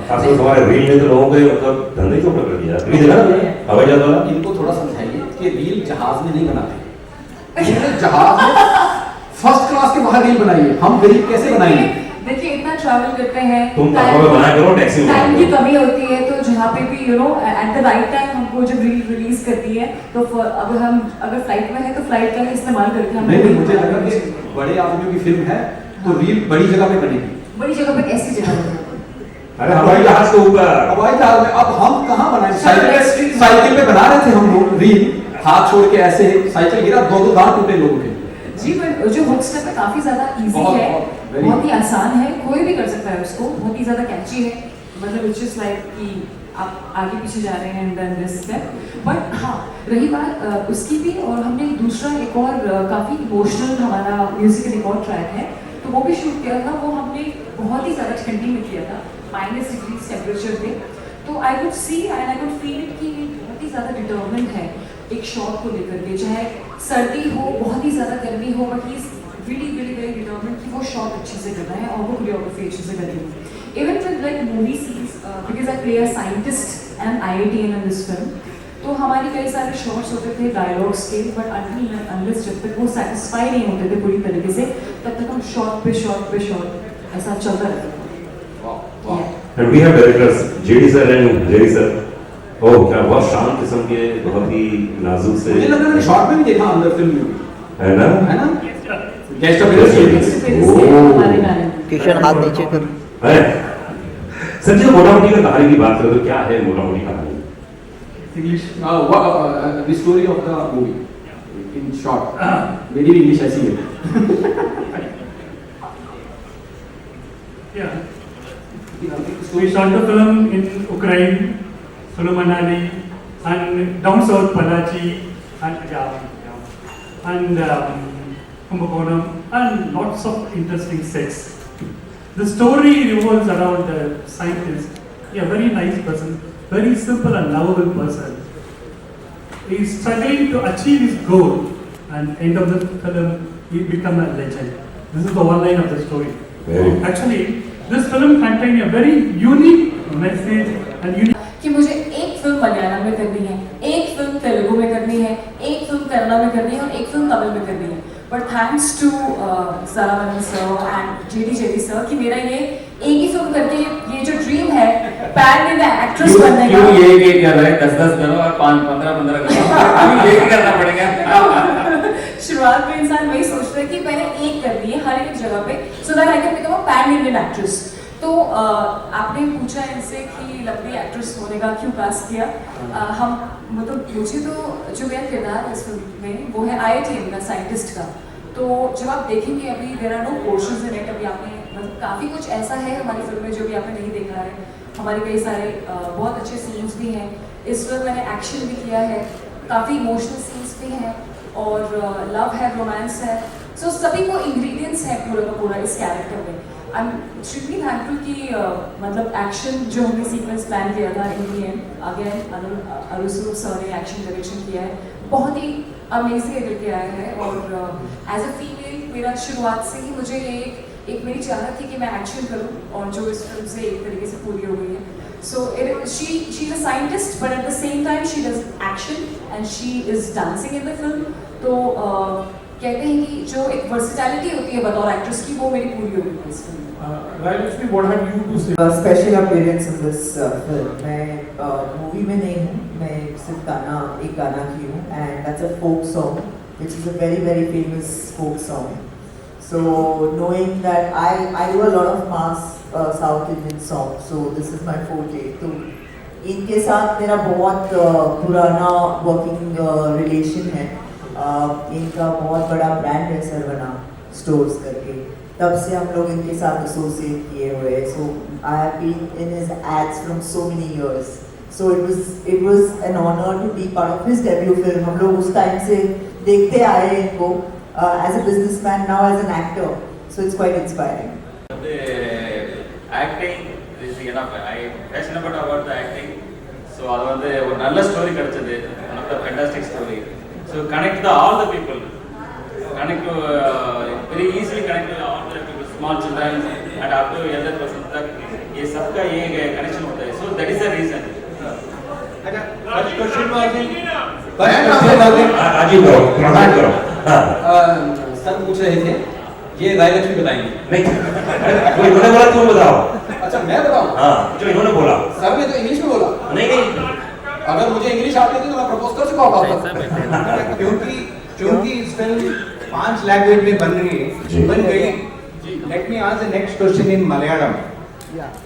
खासकर हमारे रील ने तो लोगों के मतलब धंधे को पकड़ लिया। अभी देखा ना हवाई जहाज वाला, इनको थोड़ा समझाइए कि रील जहाज में नहीं बनाते, इन्होंने जहाज में फर्स्ट क्लास के बाहर रील बनाई है, हम गरीब कैसे बनाएंगे? देखिए, इतना ट्रैवल करते हैं, तुम टाइम बनाया करो, टैक्सी में टाइम की कमी होती है, तो जहाँ पे भी you know at the right time हमको जब रील रिलीज करती है, तो अब हम अगर फ्लाइट में है तो फ्लाइट का इस्तेमाल करके हम नहीं, मुझे लगा कि बड़े आदमियों की फिल्म है तो रील बड़ी जगह पे बनेगी। बड़ी जगह पे कैसी जगह पे? अरे हवाई जहाज के ऊपर, हवाई जहाज में अब हम कहाँ बनाए? साइकिल पे बना रहे थे हम लोग रील, हाथ छोड़ के ऐसे साइकिल गिरा, 2 दांत टूटे लोगों के। जी, पर जो हुक स्टेप है काफी ज्यादा इजी है, बहुत ही आसान है, कोई भी कर सकता है उसको, बहुत ही ज्यादा कैची है, मतलब इट्स जस्ट लाइक कि आप आगे पीछे जा रहे हैं and then this step. But हाँ, रही बात उसकी भी, और हमने दूसरा एक और काफी इमोशनल हमारा म्यूजिक रिकॉर्ड ट्रैक है, तो वो भी शूट किया था। वो हमने बहुत ही ज्यादा ठंडी में किया था, -डिग्री टेम्परेचर पे, तो I could see and I could feel कि बहुत ही ज्यादा डिटर्मिन्ड है। एक शॉट को लेकर के, चाहे सर्दी हो, बहुत ही ज़्यादा गर्मी हो, but he is really very determined कि वो शॉट अच्छे से करना है और वो कोरियोग्राफी अच्छे से करनी है। Even with like movie scenes, because I play a scientist and IITian in this film, तो हमारी कई सारे शॉट्स होते थे डायलॉग्स के, बट अनलेस जब तक वो सेटिस्फाई नहीं होते थे पूरी तरीके से, तब तक हम शॉट पे शॉट ऐसा चलता रहता था। And we have directors JD sir and Jerry sir. ओह क्या बहुत शांत किस्म के, बहुत ही नाजुक से। मुझे लग रहा है शॉर्ट में भी देखा अंदर फिल्म में, है ना? है ना? गेस्ट अपीयरेंस किशन हाथ नीचे कर। सर जी, मोटा मोटी का कहानी की बात करें तो क्या है मोटा मोटी कहानी? English the story of the movie in short, मेरी इंग्लिश ऐसी है। Yeah. We shot the film in Ukraine, Sulu Manali, and down south Palachi, and Kumbakonam, and lots of interesting sets. The story revolves around a scientist, a very nice person, very simple and lovable person. He is struggling to achieve his goal, and end of the film, he become a legend. This is the one line of the story. Actually, this film contains a very unique message and unique. कि मुझे एक फिल्म मलयालम में करनी है, एक फिल्म तेलुगु में करनी है, एक फिल्म कन्नड़ में करनी है और एक फिल्म तमिल में करनी है। But thanks to Saravanan sir and JD sir कि मेरा ये एक ही फिल्म करके ये जो ड्रीम है पैन इंडिया एक्ट्रेस बनने का, क्यों ये कर रहे हैं 10-10 करो और 5-15-15 करो, ये करना पड़ेगा। शुरुआत में इंसान वही सोचता है कि पहले एक करनी है हर एक जगह पे, so that I can become a pan Indian actress. तो आपने पूछा इनसे कि लंबी एक्ट्रेस होने का क्यों कास्ट किया। हम मतलब मुझे तो जो मेरा किरदार है इस फिल्म में वो है IITian का, साइंटिस्ट का। तो जब आप देखेंगे अभी there are no portions in it, अभी आपने मतलब काफ़ी कुछ ऐसा है हमारी फिल्म में जो भी आपने नहीं देखा है। हमारे कई सारे बहुत अच्छे सीन्स भी हैं इस फिल्म, मैंने एक्शन भी किया है, काफ़ी इमोशनल सीन्स भी हैं और लव है, रोमांस है, सो सभी को इंग्रेडिएंट्स है पूरा का पूरा इस कैरेक्टर में। आई एम एक्सट्रीमली थैंकफुल कि मतलब एक्शन जो हमने सीक्वेंस प्लान किया था इन दी एंड अगेन अरुसुर सर ने एक्शन डायरेक्शन किया है, बहुत ही अमेजिंग करके आया है। और एज अ फीमेल मेरा शुरुआत से ही मुझे ये एक मेरी चाहत थी कि मैं एक्शन करूं और जो इस फिल्म से एक तरीके से पूरी हो गई है। So she is a scientist but at the same time she does action and she is dancing in the film. तो कहते हैं कि जो एक वर्सेटैलिटी होती है बतौर एक्ट्रेस की वो मेरी पूरी हो गई है इस फिल्म में। Rajyasree, what have you to say? Special appearance in this film. मैं मूवी में नहीं हूँ, मैं सिर्फ एक गाना की हूँ, and that's a folk song which is a very famous folk song. So knowing that I do a lot of mass South Indian songs, so this is my forte. तो इनके साथ मेरा बहुत पुराना वर्किंग रिलेशन है। इनका बहुत बड़ा ब्रांड है सरवना स्टोर्स करके, तब से हम लोग इनके साथ एसोसिएट किए हुए हैं। So I have been in his ads from so many years, so it was an honour to be part of his debut film. हम लोग उस टाइम से देखते आए हैं इनको as a businessman, now as an actor, so it's quite inspiring. Acting is enough. I passionate about the acting. So அது வந்து ஒரு நல்ல ஸ்டோரி கிடைச்சது, one of the fantastic story. So connect to all the people, connect to very easily connect to all the people, small children and up to elder person तक ये सबका ये connection होता है. So that is the reason. First question Rajiv करो, प्रणाम करो। सर पूछ रहे थे ये राय लक्ष्मी बताएंगे? नहीं, जो इन्होंने बोला तुम बताओ। अच्छा मैं बताऊं? हाँ, जो इन्होंने बोला। सर ने तो इंग्लिश में बोला। नहीं, अगर मुझे इंग्लिश आती थी तो मैं प्रपोज कर चुका होता। क्योंकि इस फिल्म 5 लैंग्वेज में बन रही है, बन गई। Let me ask the next question in Malayalam.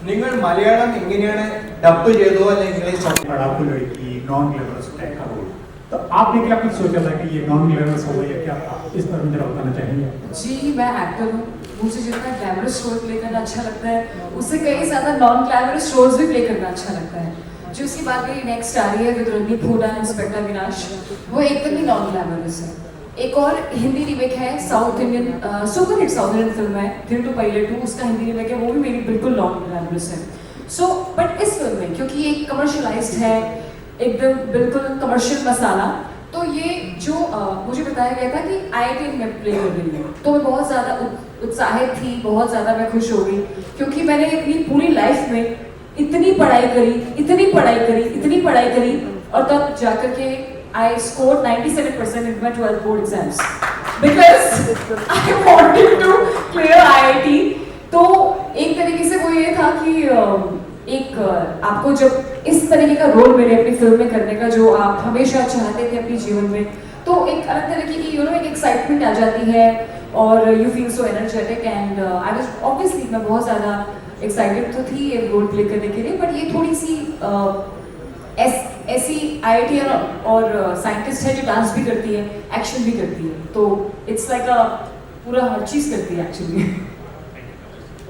നിങ്ങൾ മലയാളം എങ്ങനെയാണ് ഡബ് ചെയ്തോ അല്ലെങ്കിൽ ഇംഗ്ലീഷ് आपको लड़की नॉन ग्लैमरस टाइप का रोल, तो आपने क्या कुछ सोचा था कि ये नॉन ग्लैमरस होगा या क्या इस पर मुझे बताना चाहेंगे? जी मैं एक्टर हूँ, मुझे जितना ग्लैमरस रोल प्ले करना अच्छा लगता है उससे कई ज़्यादा नॉन ग्लैमरस रोल्स भी प्ले करना अच्छा लगता है। जो उसकी बात मेरी नेक्स्ट आ रही है विद रणदीप हुडा इंस्पेक्टर विनाश, वो एकदम ही नॉन ग्लैमरस है। एक और हिंदी रिमेक है south Indian super hit south Indian film है दिल टू पायलट 2, उसका हिंदी रिमेक है, वो भी मेरी बिल्कुल नॉन ग्लैमरस है। सो बट इस फिल्म में क्योंकि ये कमर्शियलाइज्ड है, एकदम बिल्कुल कमर्शियल मसाला, तो ये जो मुझे बताया गया था कि IIT में प्ले कर रही हूँ, तो मैं बहुत ज़्यादा उत्साहित थी, बहुत ज़्यादा मैं खुश हो गई, क्योंकि मैंने अपनी पूरी लाइफ में इतनी पढ़ाई करी, इतनी पढ़ाई करी, इतनी पढ़ाई करी, और तब जाकर के I scored 97% in my 12th board exams because I wanted to clear IIT. तो एक तरीके से वो ये था कि एक आपको जब इस तरीके का रोल मिले अपनी फिल्म में करने का जो आप हमेशा चाहते थे अपने जीवन में, तो एक अलग तरीके की एक एक्साइटमेंट आ जाती है और you feel so energetic and I was obviously मैं बहुत ज़्यादा एक्साइटेड तो थी ये रोल प्ले करने के लिए, बट ये थोड़ी सी ऐसी IIT और साइंटिस्ट है जो डांस भी करती है, एक्शन भी करती है, तो इट्स लाइक पूरा हर चीज़ करती है एक्चुअली।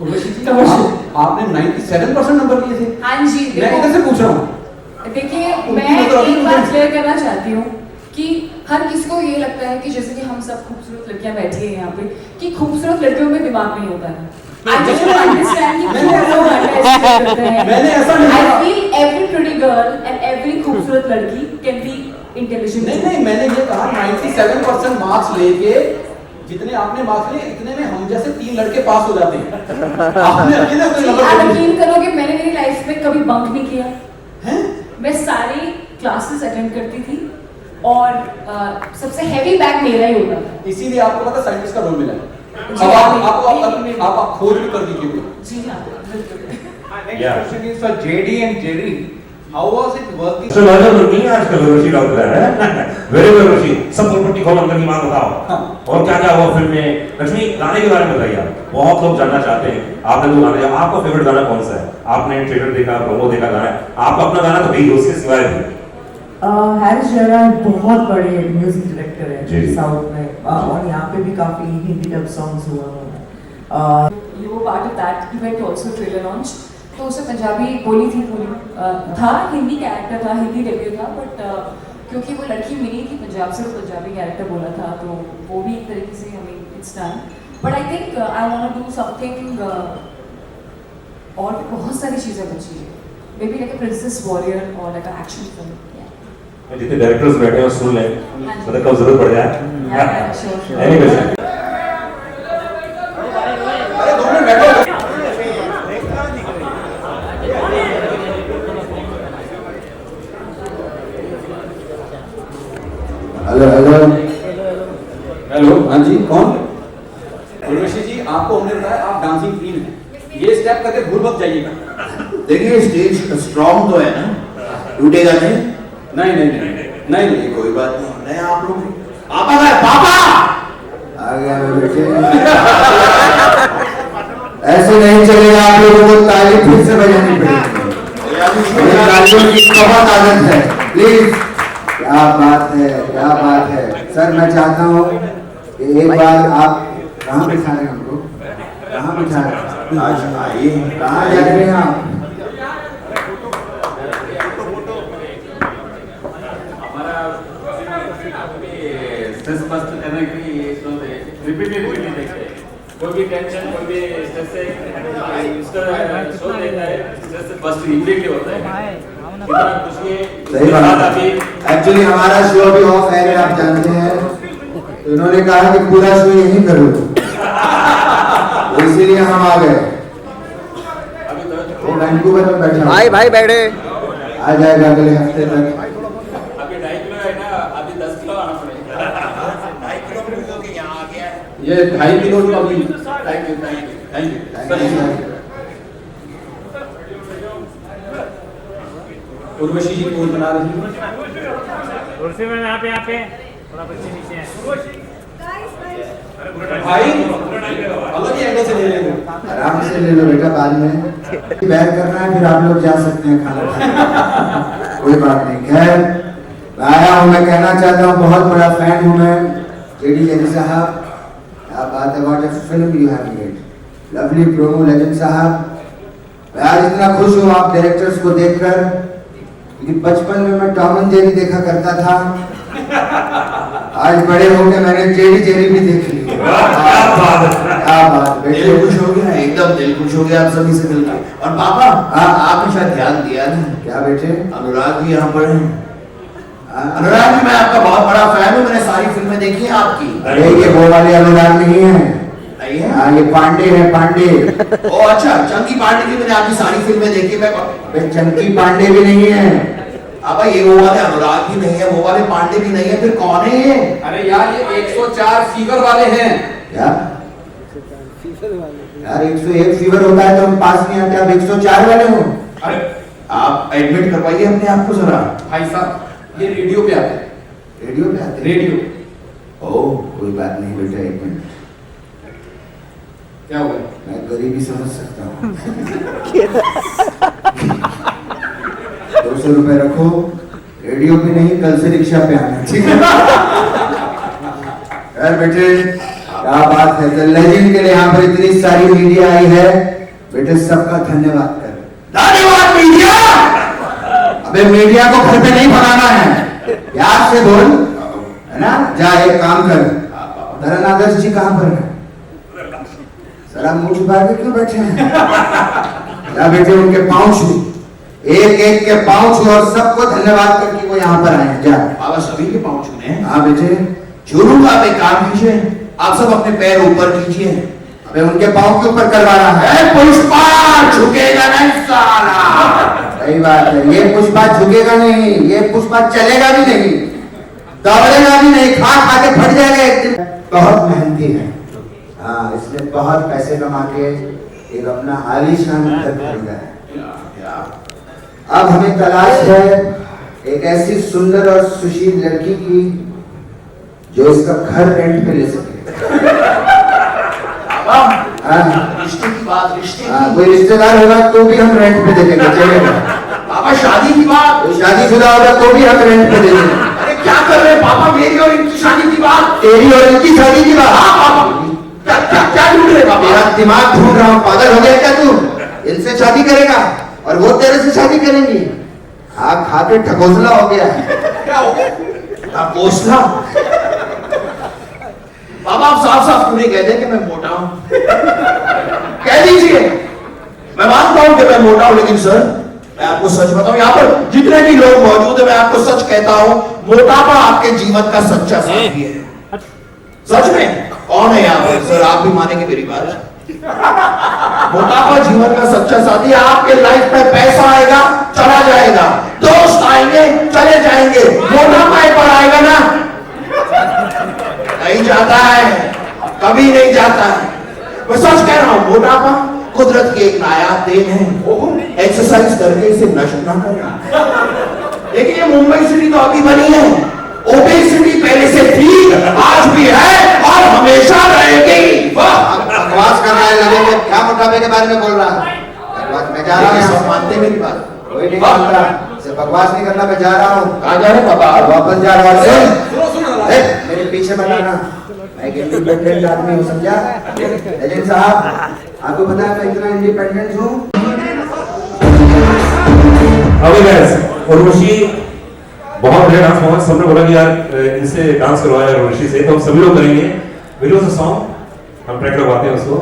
उर्वशी जी, आपने 97% नंबर लिए थे? हाँ जी, मैं इधर से पूछ रहा हूँ। देखिए मैं एक बात क्लियर करना चाहती हूँ कि हर किसी को ये लगता है कि जैसे कि हम सब खूबसूरत लड़कियां बैठी हैं यहाँ पे, कि खूबसूरत लड़कियों में दिमाग नहीं होता है। I just don't understand कि क्यों लोग underestimate करते हैं। मैंने ऐसा नहीं I कहा। feel every pretty girl and every खूबसूरत लड़की can be intelligent. नहीं, मैंने ये कहा 97% मार्क्स लेके जितने आपने मार्क्स लिए इतने में हम जैसे 3 लड़के पास हो जाते हैं। आपने अकेले अपने नंबर आप ले लिए। यकीन करोगे मैंने मेरी लाइफ में कभी बंक नहीं किया। हैं? मैं सारी क्लासेस अटेंड करती थी और सबसे हैवी बैग मेरा ही होता था। इसीलिए आपको पता साइंटिस्ट का रोल मिला है। जी, अब आप खोज भी कर दीजिए। जी हाँ, बिल्कुल। Yeah. question is for JD and Jerry. How was it working? चलो राजा नहीं आजकल ऋषि डॉक्टर है। वेरी वेल ऋषि, सब प्रॉपर्टी खोल अंदर की बात बताओ। और क्या क्या हुआ फिल्म में? लक्ष्मी, गाने के बारे में बताइए आप। बहुत लोग जानना चाहते हैं। आपने तो गाने, आपका फेवरेट गाना कौन सा है? आपने ट्रेलर देखा, प्रोमो देखा, गाना आपका अपना गाना तो नहीं, उसके सिवाय भी। हैरिस जयराज बहुत बड़े म्यूजिक डायरेक्टर जी। है साउथ में, और यहाँ पे भी काफी हिंदी डब सॉन्ग्स हुआ है। You were part of that event also, trailer launch. तो उसे पंजाबी बोली थी पूरी, था हिंदी कैरेक्टर था, हिंदी डेब्यू था, बट क्योंकि वो लड़की मिली थी पंजाब से, तो पंजाबी कैरेक्टर बोला था, तो वो भी एक तरीके से हमें it's done. But I think I want to do something, और भी बहुत सारी चीज़ें बची है, maybe like a princess warrior और लाइक अ एक्शन फिल्म। जितने डायरेक्टर्स बैठे हैं सुन लें, मतलब कब जरूरत पड़ जाए। श्योर। एनीवे, अरे 2 मिनट बैठो। हेलो हेलो हेलो, हाँ जी, कौन? उर्वशी जी, आपको हमने बताया आप डांसिंग क्वीन हैं। ये स्टेप करके भूल मत जाइएगा। देखिए स्टेज स्ट्रॉन्ग तो है ना, टूटेगा नहीं। नहीं, कोई बात नहीं। आप लोग पापा आ गया मैं बेटे। ऐसे नहीं चलेगा, आप लोगों को ताली फिर से बजानी पड़ेगी। तालियों की बहुत आदत है, प्लीज। क्या बात है, क्या बात है सर। मैं चाहता हूँ कि एक बार आप कहाँ बिठा रहे हैं हमको, कहाँ बिठा रहे हैं? आज आइए। कहाँ जा रहे हैं आप? स्ट्रेस बस्ट करने के लिए ये शो है, रिपीटेडली देखते हैं। कोई भी टेंशन, कोई भी स्ट्रेस से उसका शो देखता है, स्ट्रेस से बस्ट इमीडिएटली होता है। इतना खुशी है। सही बात है। एक्चुअली हमारा शो अभी ऑफ है, आप जानते हैं, तो इन्होंने कहा कि पूरा शो यहीं करो, तो इसीलिए हम आ गए। वो वैंकूवर में बैठा भाई बैठे आ जाएगा अगले हफ्ते तक। अभी 2.5 किलो है ना, अभी 10 किलो आना पड़ेगा। 2.5 किलो हो के यहाँ आ गया है। ये 2.5 किलो तो अभी। Thank you. Urvashi ji pose बना रही हैं। कुर्सी में यहाँ पे थोड़ा बच्चे नीचे हैं। भाई अलग ही एंगल से ले लेंगे। आराम से ले लो बेटा, बाद में बैग करना है, फिर आप लोग जा सकते हैं खाना खाने। कोई बात नहीं। खैर आया हूँ, मैं कहना चाहता हूँ, बहुत बड़ा फैन हूँ मैं जेडी लेजेंड साहब। क्या बात है, what a film you have made, lovely promo legend साहब। मैं आज इतना खुश हूँ आप डायरेक्टर्स को देखकर, क्योंकि बचपन में मैं टॉम एंड जेरी देखा करता था, आज बड़े होकर मैंने जेडी जेरी भी देख ली। क्या बात दिल बेटे, खुश हो गया, एकदम दिल खुश हो गया आप सभी से मिलकर। और पापा आपने शायद ध्यान दिया ना, क्या बेटे? अनुराग भी यहाँ पर हैं। अनुराग जी, मैं आपका बहुत बड़ा फैन हूँ, मैंने सारी फिल्में देखी हैं आपकी। अरे ये वो वाले अनुराग नहीं है, नहीं है? हाँ ये पांडे है, पांडे। ओ अच्छा, चंकी पांडे की मैंने आपकी सारी फिल्में देखी। मैं भाई चंकी पांडे भी नहीं है। अब ये वो वाले अनुराग भी नहीं है, वो वाले पांडे भी नहीं है, फिर कौन है ये? अरे यार ये 104 फीवर वाले हैं। क्या यार 101 फीवर होता है तो हम पास नहीं आते, आप 104 वाले हो। अरे आप एडमिट करवाइए अपने आप को जरा। भाई साहब ये रेडियो पे आते हैं। रेडियो पे आते हैं? रेडियो। ओह कोई बात नहीं बेटा, 1 मिनट। क्या हुआ? मैं गरीबी समझ सकता हूँ। 200 रुपए रखो, रेडियो पे नहीं, कल से रिक्शा पे आना, ठीक है? यार बेटे क्या बात है, लेजेंड के लिए यहाँ पर इतनी सारी मीडिया आई है, बेटे सबका धन्यवाद कर। धन्यवाद मीडिया। अबे मीडिया को घर पे नहीं बनाना है, प्यार से बोल, है ना? जा एक काम कर, धरन आदर्श जी कहाँ पर है? सर आप मुंह छुपा के क्यों बैठे हैं? या बेटे उनके पाँव छू, एक एक के पाँव छू और सबको धन्यवाद करके वो यहाँ पर आए हैं। जा बाबा सभी के पाँव छूने हैं। हाँ बेटे छूलूंगा। आप एक काम कीजिए, आप सब अपने पैर ऊपर कीजिए। अबे उनके पाँव के ऊपर करवा रहा है। पुष्पा झुकेगा नहीं साला। सही बात है, ये पुष्पा झुकेगा नहीं, ये पुष्पा चलेगा भी नहीं, दौड़ेगा भी नहीं, खा खा के फट जाएगा एक दिन। बहुत मेहनती है, हाँ इसने बहुत पैसे कमा के एक अपना आलीशान घर खरीदा है। अब हमें तलाश है एक ऐसी सुंदर और सुशील लड़की की जो इसका घर रेंट पे ले सके। रिश्ते की बात, रिश्ते हाँ, की। कोई रिश्तेदार होगा तो भी हम रेंट पे दे देंगे, चलेगा? पापा शादी की बात। कोई शादीशुदा होगा तो भी हम रेंट पे दे देंगे। अरे क्या कर रहे हैं पापा, मेरी और इनकी शादी की बात। तेरी और इनकी शादी की बात? हाँ पापा, क्या ढूंढ रहे पापा? मेरा दिमाग ढूंढ रहा हूँ, पागल हो गया क्या तू? इनसे शादी करेगा और वो तेरे से शादी करेंगी? आप खा के ठकोसला हो गया है। क्या हो गया? आप कोसला। बाबा आप साफ साफ क्यों नहीं कहते कि मैं मोटा हूं? कह दीजिए। मैं मानता हूं कि मैं मोटा हूं, लेकिन सर मैं आपको सच बताऊं, यहाँ पर जितने भी लोग मौजूद है, मैं आपको सच कहता हूं, मोटापा आपके जीवन का सच्चा साथी है। सच में। कौन है यहाँ पर? सर आप भी मानेंगे मेरी बात। मोटापा जीवन का सच्चा साथी है। आपके लाइफ में पैसा आएगा, चला जाएगा, दोस्त आएंगे, चले जाएंगे, मोटापा एक बार आएगा ना, नहीं जाता है, कभी नहीं जाता है। मैं सच कह रहा हूं, मोटापा कुदरत की एक नायाब देन है। एक्सरसाइज करके इसे नष्ट ना करना। देखिए मुंबई सिटी तो अभी बनी है, ओबेसिटी पहले से थी, आज भी है और हमेशा रहेगी। बकवास कर रहा है, लोगों को क्या मोटापे के बारे में बोल रहा है? बकवास, मैं जा रहा हूँ। सब मानते मेरी बात? कोई नहीं मानता, सिर्फ बकवास नहीं करना, मैं जा रहा हूँ। कहाँ जा रहे हैं पापा? वापस जा रहा हूँ। सुनो सुनो मेरे पीछे बनाना, मैं एक इंडिपेंडेंट आदमी हूँ, समझा? लेजेंड साहब आपको पता है मैं इतना इंडिपेंडेंट हूँ। अभी guys, उर्वशी बहुत बढ़िया डांस परफॉर्मेंस, सबने बोला कि यार इनसे डांस करवाया उर्वशी से, तो हम सभी लोग करेंगे। वीडियो से सॉन्ग हम ट्रैक लगवाते हैं उसको।